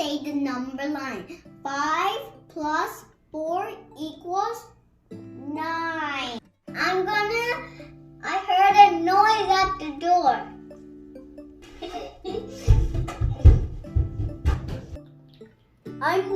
say the number line. 5 plus 4 equals 9. I heard a noise at the door. I'm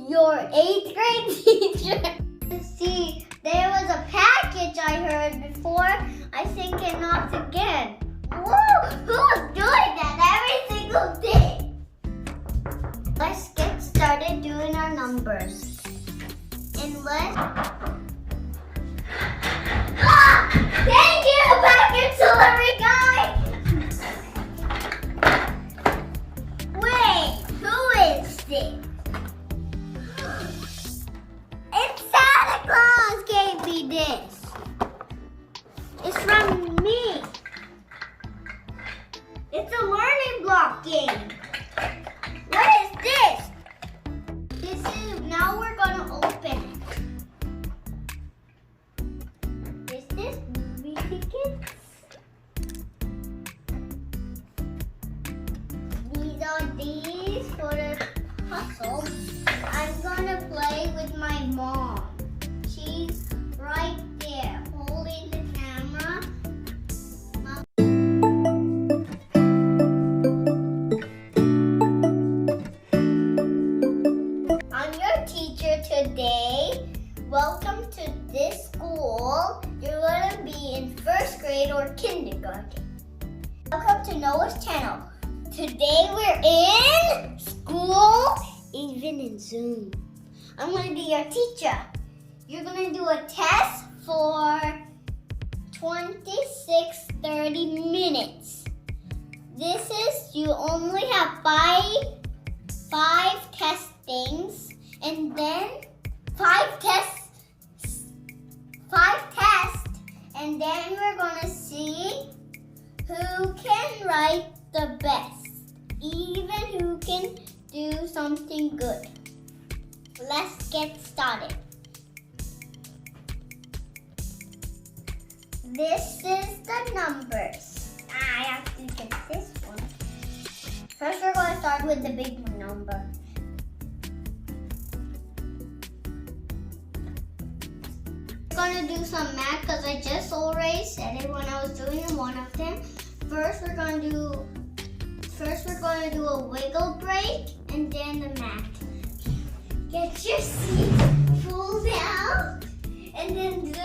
your 8th grade teacher. See, there was a package I heard before. I think it knocked again. Whoa, who's doing that every single day? Let's get started doing our numbers. And let's... Ah! Thank you, package delivery guy! Wait, who is this? It's Santa Claus gave me this. It's from me. It's a learning block game. What is this? Now we're gonna open it. Is this movie tickets? These for the puzzle. I'm gonna play with my mom. She's right there holding the camera. I'm your teacher today. Welcome to this school. You're gonna be in 1st grade or kindergarten. Welcome to Noah's channel. Today we're in school, even in Zoom. I'm going to be your teacher. You're going to do a test for 30 minutes. This is, you only have five testings, and then five tests, and then we're going to see who can write the best. Even who can do something good. Let's get started. This is the numbers. I have to get this one. First, we're going to start with the big number. We're going to do some math because I just already said it when I was doing one of them. First, we're going to do a wiggle break and then the math. Get your seat, pull down, and then do.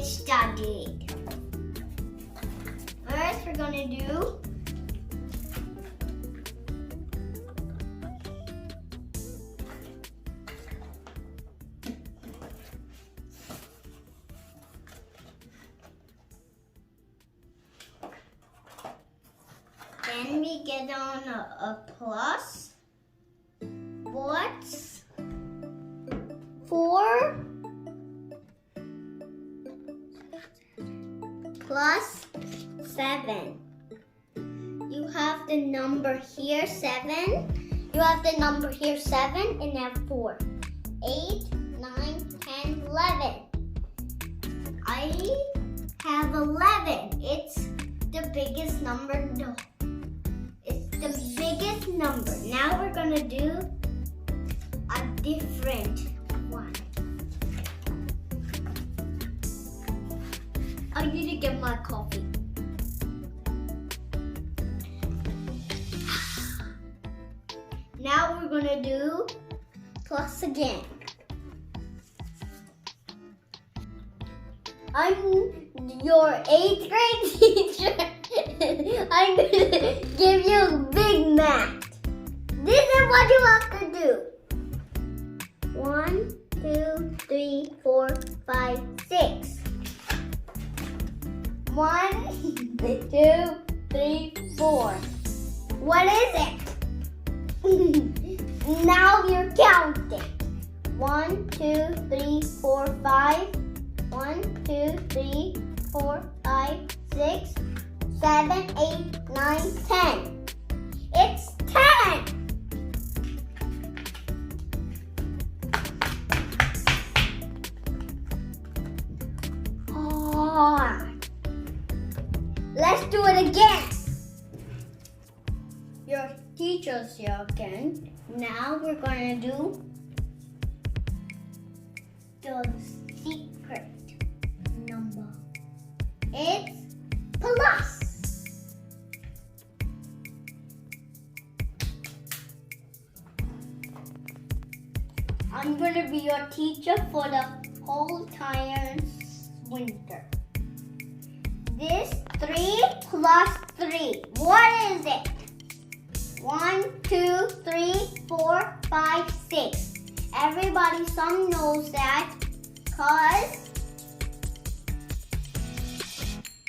Started. First, we're going to do then we get on a plus. What's 4 plus 7. You have the number here 7. You have the number here 7 and now 4. 8, 9, 10, 11. I have 11. It's the biggest number. No. It's the biggest number. Now we're gonna do a different one. I need to get my coffee. Now we're gonna do plus again. I'm your 8th grade teacher. I'm gonna give you big math. This is what you have to do. 1, 2, 3, 4, 5, 6. 1, 2, 3, 4. What is it? Now you're counting. 1, 2, 3, 4, 5. 3, 4, 5, 6, 7, 8, 9, 10. It's 10! Let's do it again. Your teacher's here again. Now we're going to do the secret number. It's plus. I'm going to be your teacher for the whole entire winter. This 3 plus 3. What is it? 1, 2, 3, 4, 5, 6. Everybody, some knows that because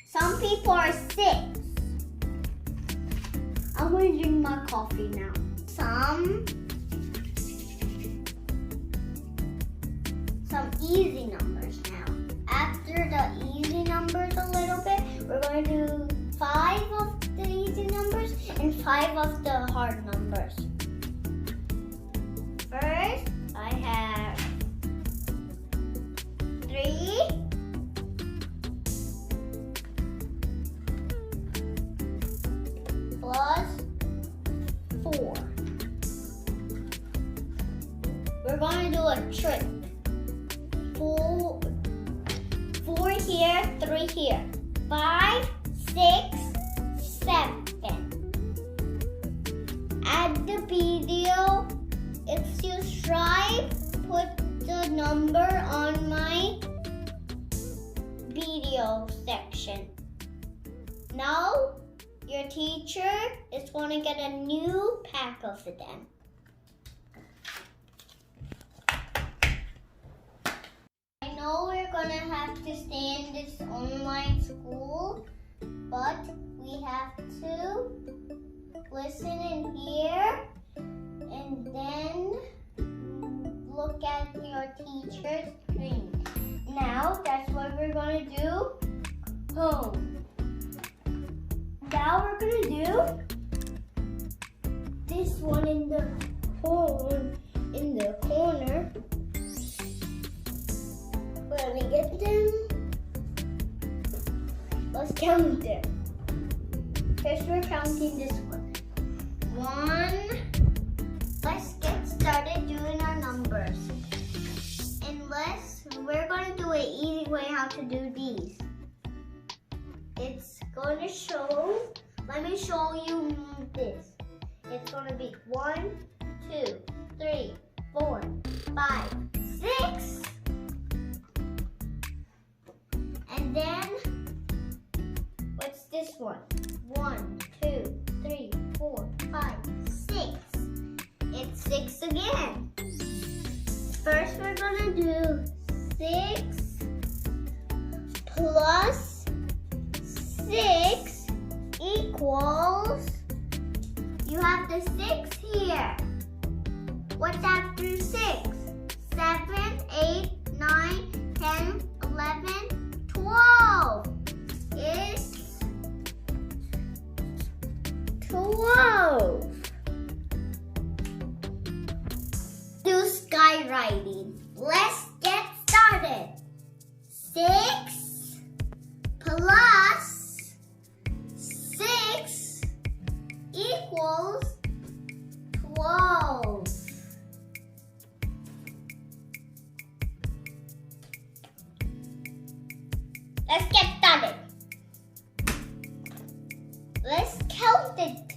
some people are 6. I'm going to drink my coffee now. Some easy numbers now. After the easy numbers a little bit, we're going to do 5 of the easy numbers and 5 of the hard numbers. First, I have 3 plus 4. We're going to do a trick. 4 here, 3 here. 5, 6, 7. At the video, if you subscribe, put the number on my video section. Now, your teacher is going to get a new pack of them. I know we're going to have to stay in this online school, but we have to listen and hear and then look at your teacher's screen. Now, that's what we're going to do. Home. Now we're going to do this one in the corner. Let me get them. Let's count them. First, we're counting this one. 1. Let's get started doing our numbers. And we're going to do an easy way how to do these. It's going to show, let me show you this. It's going to be 1, 2, 3, 4, 5, 6. And then, what's this one? 1, 2, 3, 4, 5, 6. It's 6 again. First, we're going to do 6 plus 6 equals, you have the 6 here. What's after 6? 7, 8, 9, 10, 11, 12. It's 12. Do skywriting. Let's get started. 6 plus 6 equals 12. Let's get started. Let's count it,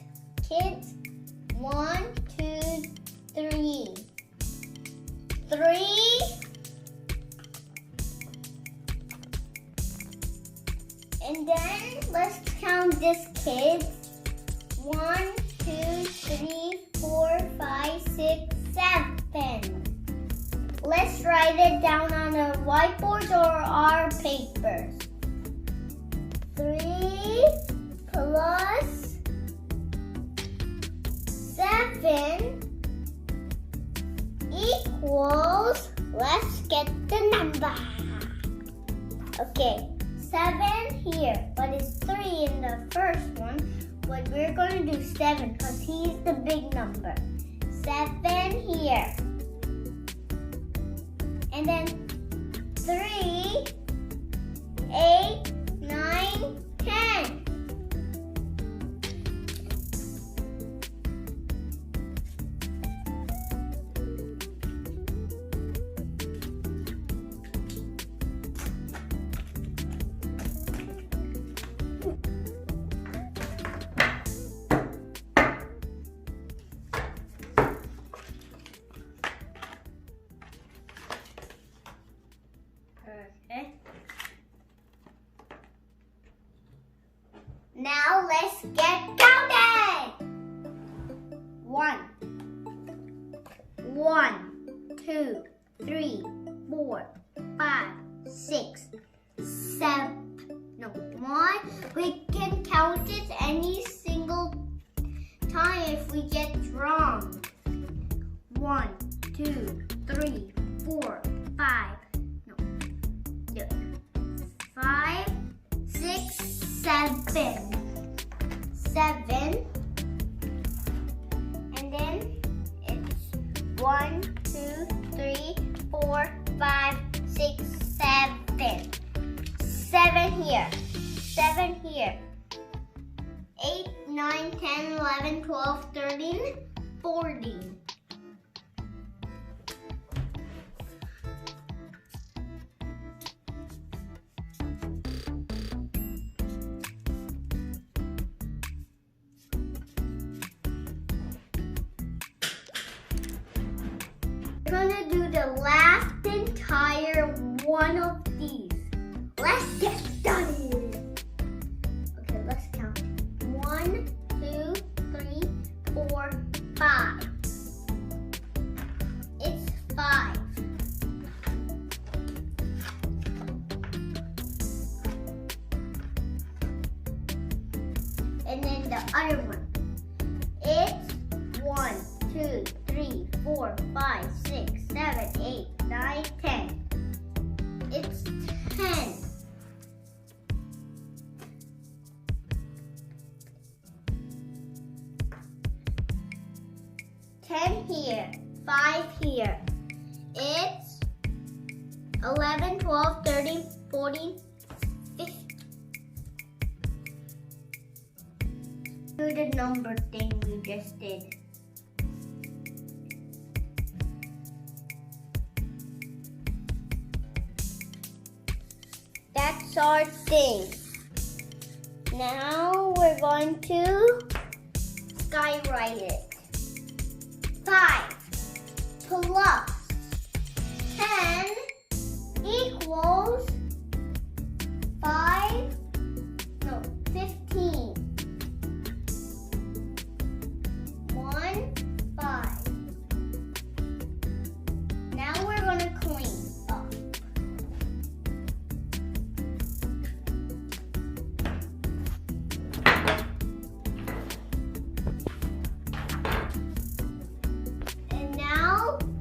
kids. 1, 2, 3. 3. And then let's count this, kids. 1, 2, 3, 4, 5, 6, 7. Let's write it down on a whiteboard or our papers. 3 plus 7 equals, let's get the number. Okay, 7 here, but it's 3 in the first one. But we're going to do 7 because he's the big number. 7 here. And then 3, 8, 9, 10. Okay. Now let's get counting. 1, 2, 3, 4, 5, 6, 7. No, 1. We can count it any single time if we get wrong. 1, 2, 3, 4, 5. 5, 6, 7. 7. And then it's 1, 2, 3, 4, 5, 6, 7. 7 here. 7 here. 8, 9, 10, 11, 12, 13, 14. We're gonna do the last entire one of these. Let's get started. Okay, let's count. 1, 2, 3, 4, 5. It's 5. And then the other one. It's 1, 2, 3, 4, 5, 6, 7, 8, 9, 10. It's 10. Here, 5 here. It's 11, 12, 13, 14, 15. Do the number thing we just did. That's our thing. Now we're going to skywrite it. 5 plus 10 equals 15. 1, 5. Now we're going to clean up.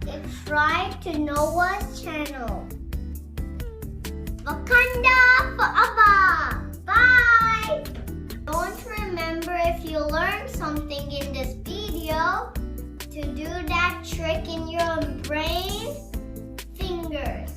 Subscribe to Noah's channel. Wakanda forever. Bye. Don't remember, if you learned something in this video, to do that trick in your brain fingers.